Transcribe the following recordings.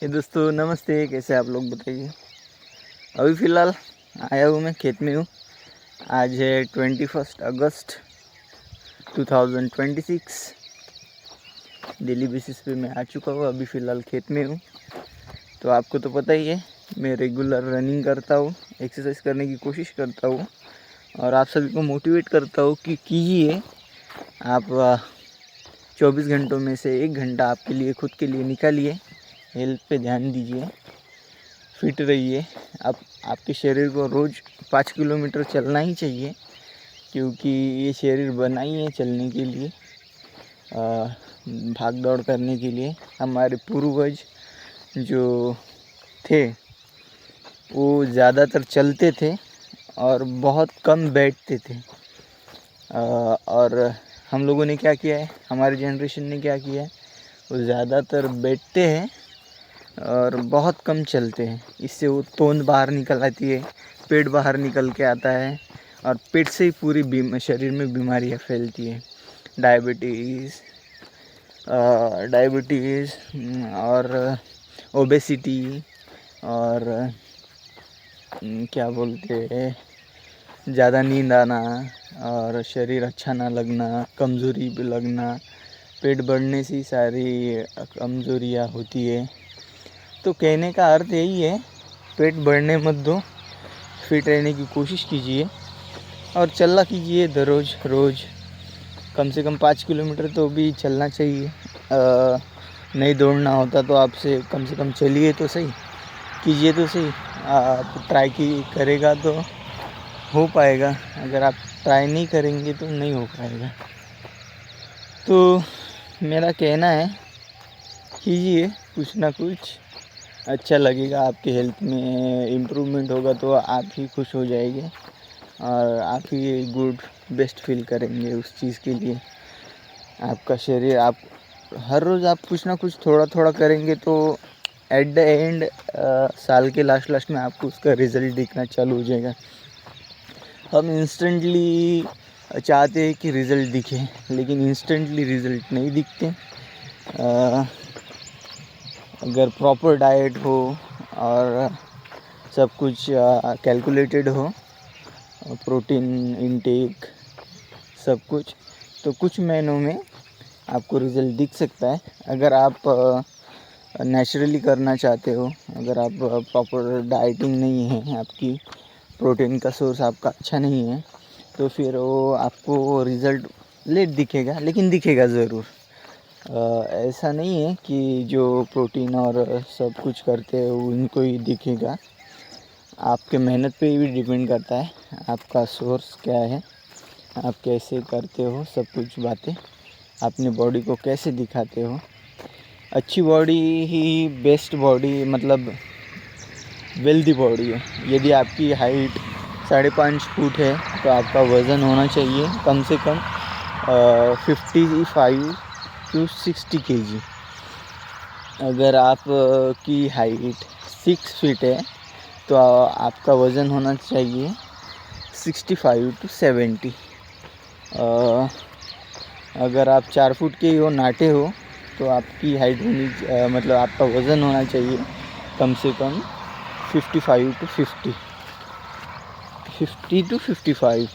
ये दोस्तों नमस्ते, कैसे आप लोग बताइए। अभी फ़िलहाल आया हूँ, मैं खेत में हूँ। आज है 21 अगस्त 2026। डेली बेसिस पे मैं आ चुका हूँ, अभी फ़िलहाल खेत में हूँ। तो आपको तो पता ही है, मैं रेगुलर रनिंग करता हूँ, एक्सरसाइज करने की कोशिश करता हूँ और आप सभी को मोटिवेट करता हूँ कि कीजिए। आप 24 घंटों में से 1 घंटा आपके लिए, खुद के लिए निकालिए। हेल्थ पे ध्यान दीजिए, फिट रहिए। आपके शरीर को रोज़ 5 किलोमीटर चलना ही चाहिए, क्योंकि ये शरीर बना ही है चलने के लिए, भाग दौड़ करने के लिए। हमारे पूर्वज जो थे वो ज़्यादातर चलते थे और बहुत कम बैठते थे। और हम लोगों ने क्या किया है, हमारी जनरेशन ने क्या किया है, वो ज़्यादातर बैठते हैं और बहुत कम चलते हैं। इससे वो तोंद बाहर निकल आती है, पेट बाहर निकल के आता है और पेट से ही पूरी शरीर में बीमारियाँ फैलती है। डायबिटीज़ और ओबेसिटी और क्या बोलते हैं, ज़्यादा नींद आना और शरीर अच्छा ना लगना, कमज़ोरी भी लगना। पेट बढ़ने से सारी कमज़ोरियाँ होती है। तो कहने का अर्थ यही है, पेट बढ़ने मत दो, फिट रहने की कोशिश कीजिए और चलना कीजिए रोज़ कम से कम 5 किलोमीटर तो भी चलना चाहिए। नहीं दौड़ना होता तो आपसे कम से कम चलिए तो सही, कीजिए तो सही। आप ट्राई करेगा तो हो पाएगा, अगर आप ट्राई नहीं करेंगे तो नहीं हो पाएगा। तो मेरा कहना है, कीजिए कुछ ना कुछ, अच्छा लगेगा। आपकी हेल्थ में इम्प्रूवमेंट होगा तो आप ही खुश हो जाएंगे और आप ही बेस्ट फील करेंगे उस चीज़ के लिए। आपका शरीर, आप हर रोज़ आप कुछ ना कुछ थोड़ा थोड़ा करेंगे तो एट द एंड साल के लास्ट में आपको उसका रिज़ल्ट दिखना चालू हो जाएगा। हम इंस्टेंटली चाहते हैं कि रिज़ल्ट दिखे, लेकिन इंस्टेंटली रिज़ल्ट नहीं दिखते। अगर प्रॉपर डाइट हो और सब कुछ कैलकुलेटेड हो, प्रोटीन इनटेक सब कुछ, तो कुछ महीनों में आपको रिज़ल्ट दिख सकता है। अगर आप नेचुरली करना चाहते हो, अगर आप प्रॉपर डाइटिंग नहीं है, आपकी प्रोटीन का सोर्स आपका अच्छा नहीं है, तो फिर वो आपको रिज़ल्ट लेट दिखेगा, लेकिन दिखेगा ज़रूर। ऐसा नहीं है कि जो प्रोटीन और सब कुछ करते हैं उनको ही दिखेगा। आपके मेहनत पे भी डिपेंड करता है, आपका सोर्स क्या है, आप कैसे करते हो सब कुछ बातें, अपनी बॉडी को कैसे दिखाते हो। अच्छी बॉडी ही बेस्ट बॉडी, मतलब वेल्दी बॉडी है। यदि आपकी हाइट 5.5 फुट है तो आपका वज़न होना चाहिए कम से कम 55 to 60 kg। अगर आप की हाइट 6 फीट है तो आपका वज़न होना चाहिए 65 to 70। अगर आप 4 फुट के हो, नाटे हो, तो आपकी हाइट होनी मतलब आपका वज़न होना चाहिए कम से कम 55 to 55।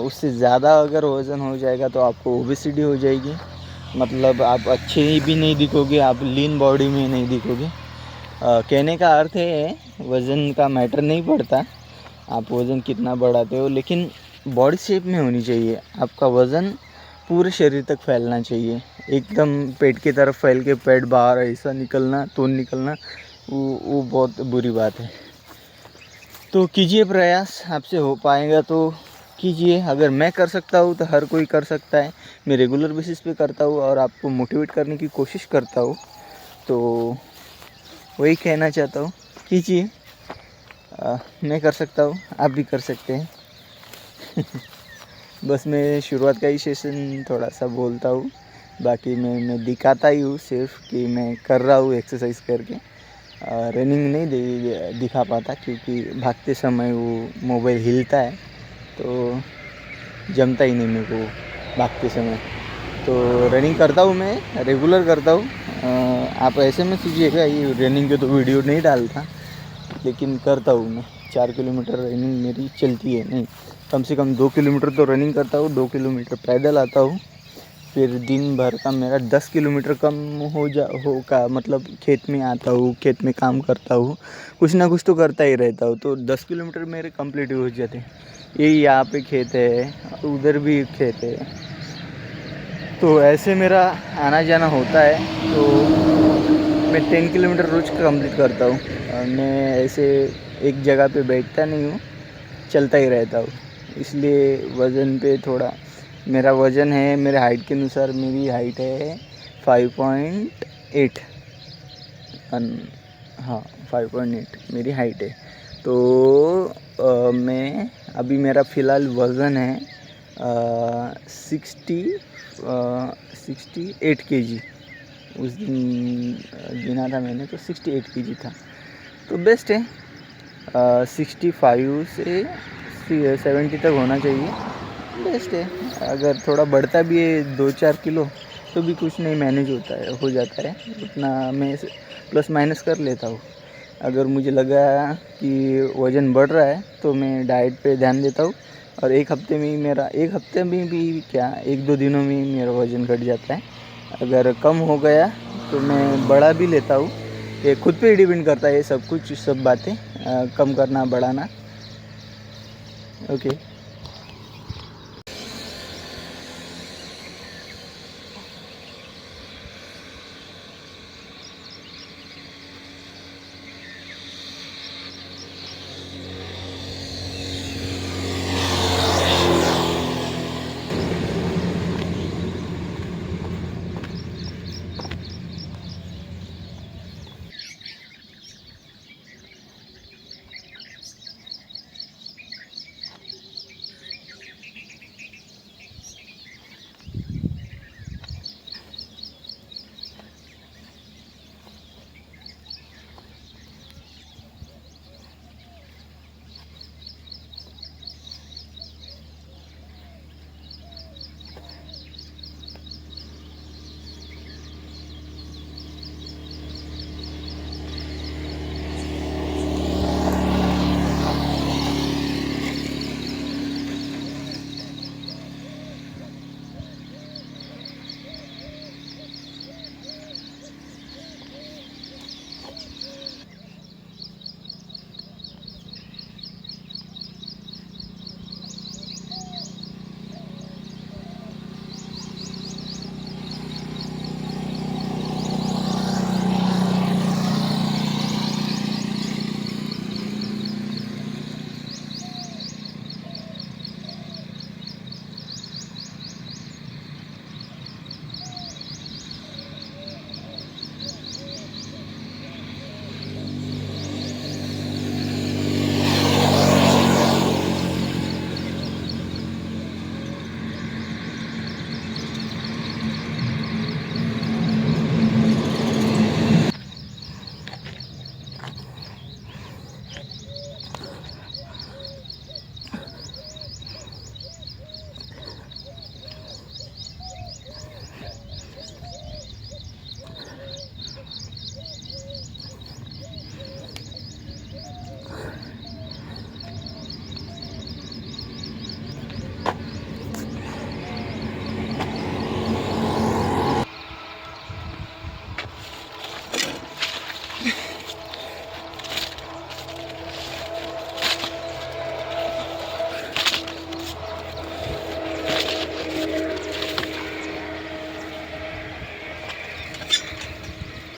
उससे ज़्यादा अगर वज़न हो जाएगा तो आपको ओबेसिटी हो जाएगी, मतलब आप अच्छे भी नहीं दिखोगे, आप लीन बॉडी में नहीं दिखोगे। कहने का अर्थ है, वज़न का मैटर नहीं पड़ता, आप वज़न कितना बढ़ाते हो, लेकिन बॉडी शेप में होनी चाहिए। आपका वज़न पूरे शरीर तक फैलना चाहिए, एकदम पेट की तरफ फैल के पेट बाहर ऐसा निकलना, तोंद निकलना, वो बहुत बुरी बात है। तो कीजिए प्रयास, आपसे हो पाएगा तो कीजिए। अगर मैं कर सकता हूँ तो हर कोई कर सकता है। मैं रेगुलर बेसिस पे करता हूँ और आपको मोटिवेट करने की कोशिश करता हूँ, तो वही कहना चाहता हूँ, कीजिए। मैं कर सकता हूँ, आप भी कर सकते हैं। बस मैं शुरुआत का ही सेशन थोड़ा सा बोलता हूँ, बाकी मैं दिखाता ही हूँ सिर्फ कि मैं कर रहा हूँ एक्सरसाइज करके। रनिंग नहीं दिखा पाता, क्योंकि भागते समय वो मोबाइल हिलता है तो जमता ही नहीं मेरे को भागते समय। तो रनिंग करता हूँ, मैं रेगुलर करता हूँ आप ऐसे में कीजिएगा, ये रनिंग के तो वीडियो नहीं डालता, लेकिन करता हूँ मैं। 4 किलोमीटर रनिंग मेरी चलती है, नहीं कम से कम 2 किलोमीटर तो रनिंग करता हूँ, 2 किलोमीटर पैदल आता हूँ। फिर दिन भर का मेरा 10 किलोमीटर कम हो का मतलब खेत में आता हूँ, खेत में काम करता हूँ, कुछ ना कुछ तो करता ही रहता हूँ, तो 10 किलोमीटर मेरे कंप्लीट हो जाते हैं। यही यहाँ पे खेत है, उधर भी खेत है, तो ऐसे मेरा आना जाना होता है। तो मैं 10 किलोमीटर रोज़ कंप्लीट करता हूँ। मैं ऐसे एक जगह पे बैठता नहीं हूँ, चलता ही रहता हूँ। इसलिए वज़न पे थोड़ा, मेरा वज़न है मेरे हाइट के अनुसार, मेरी हाइट है 5.8। हाँ 5.8 मेरी हाइट है। तो मैं अभी मेरा फ़िलहाल वज़न है 68 केजी। उस दिन गिना था मैंने, तो 68 केजी था, तो बेस्ट है। 65 से 70 तक होना चाहिए, बेस्ट है। अगर थोड़ा बढ़ता भी है 2-4 किलो तो भी कुछ नहीं, मैनेज होता है, हो जाता है, उतना मैं प्लस माइनस कर लेता हूँ। अगर मुझे लगा कि वज़न बढ़ रहा है तो मैं डाइट पे ध्यान देता हूँ, और एक हफ्ते में भी क्या 1-2 दिनों में ही मेरा वज़न घट जाता है। अगर कम हो गया तो मैं बढ़ा भी लेता हूँ। ये खुद पे ही डिपेंड करता है ये सब कुछ, सब बातें कम करना बढ़ाना। ओके।